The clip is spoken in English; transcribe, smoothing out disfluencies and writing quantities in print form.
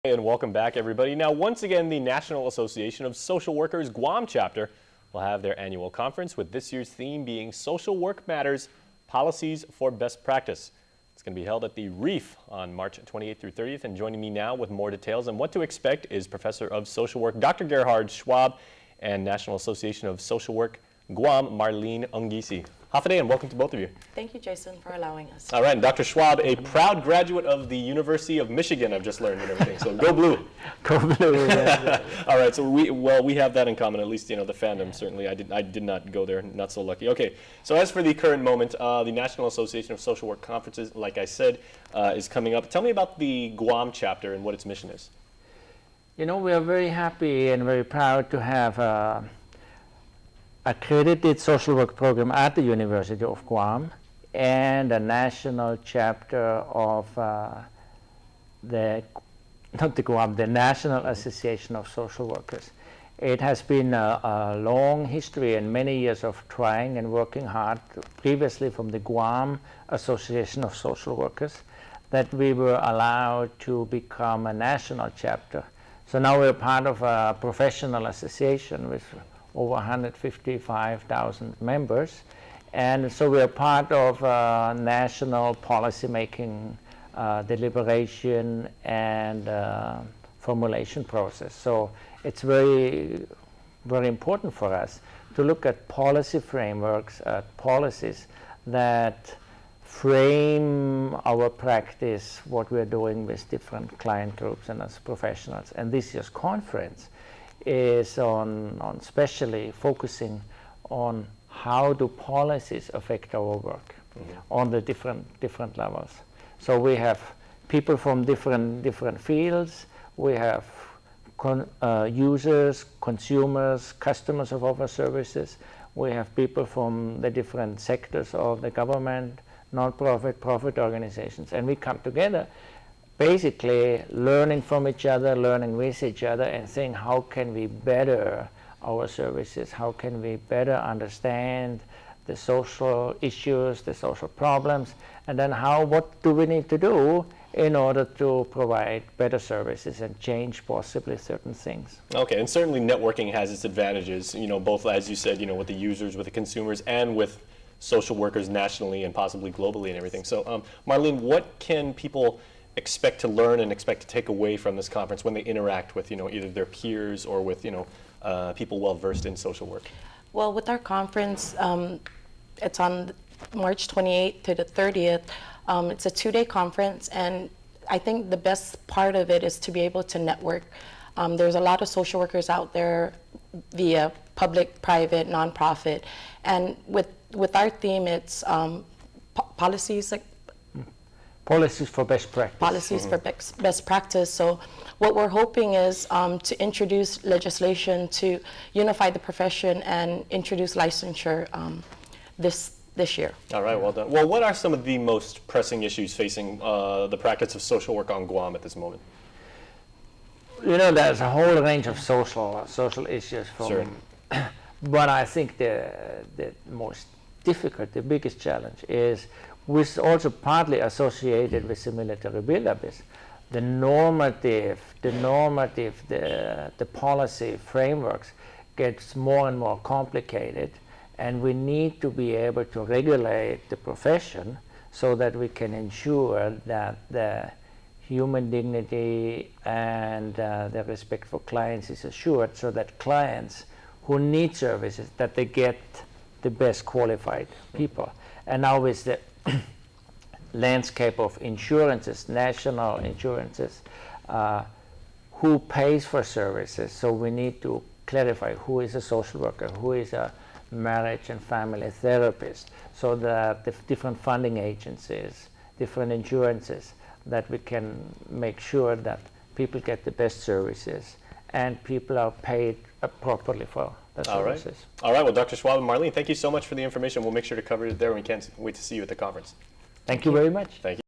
And welcome back, everybody. Now, once again, the National Association of Social Workers Guam chapter will have their annual conference, with this year's theme being Social Work Matters, Policies for Best Practice. It's going to be held at the Reef on March 28th through 30th, and joining me now with more details and what to expect is Professor of Social Work Dr. Gerhard Schwab and National Association of Social Work Guam, Marlene Ongesii. Hafa and welcome to both of you. Thank you, Jason, for allowing us. All right, and Dr. Schwab, a proud graduate of the University of Michigan, I've just learned and everything, so go blue. Go blue, yes. All right, so we have that in common, at least, the fandom, certainly. I did not go there, not so lucky. Okay, so as for the current moment, the National Association of Social Work Conferences, like I said, is coming up. Tell me about the Guam chapter and what its mission is. We are very happy and very proud to have accredited social work program at the University of Guam and a national chapter of the National Association of Social Workers. It has been a long history and many years of trying and working hard, previously from the Guam Association of Social Workers, that we were allowed to become a national chapter. So now we're part of a professional association with over 155,000 members, and so we are part of national policy making, deliberation and formulation process. So it's very, very important for us to look at policy frameworks, policies that frame our practice, what we're doing with different client groups and as professionals. And this year's conference is on especially focusing on how do policies affect our work on the different levels. So we have people from different fields. We have users, consumers, customers of our services. We have people from the different sectors of the government, non-profit, profit organizations, and we come together basically learning from each other, learning with each other, and saying how can we better our services, how can we better understand the social issues, the social problems, and then what do we need to do in order to provide better services and change possibly certain things. Okay, and certainly networking has its advantages, both, as you said, with the users, with the consumers, and with social workers nationally and possibly globally and everything. So Marlene, what can people expect to learn and expect to take away from this conference when they interact with either their peers or with people well versed in social work? Well, with our conference, it's on March 28th to the 30th. It's a 2-day conference, and I think the best part of it is to be able to network. There's a lot of social workers out there via public, private, nonprofit, and with our theme, it's policies for best practice. Policies for best practice. So what we're hoping is to introduce legislation to unify the profession and introduce licensure this year. All right, well done. Well, what are some of the most pressing issues facing the practice of social work on Guam at this moment? There's a whole range of social issues Sure. But I think the most difficult, the biggest challenge is with also partly associated with the military buildup is the policy frameworks gets more and more complicated, and we need to be able to regulate the profession so that we can ensure that the human dignity and the respect for clients is assured, so that clients who need services, that they get the best qualified people. And now with the landscape of insurances, national insurances, who pays for services? So we need to clarify who is a social worker, who is a marriage and family therapist, so that the different funding agencies, different insurances, that we can make sure that people get the best services and people are paid properly for the services. All right, well, Dr. Schwab and Marlene, thank you so much for the information. We'll make sure to cover it there, and we can't wait to see you at the conference. Thank you very much. Thank you.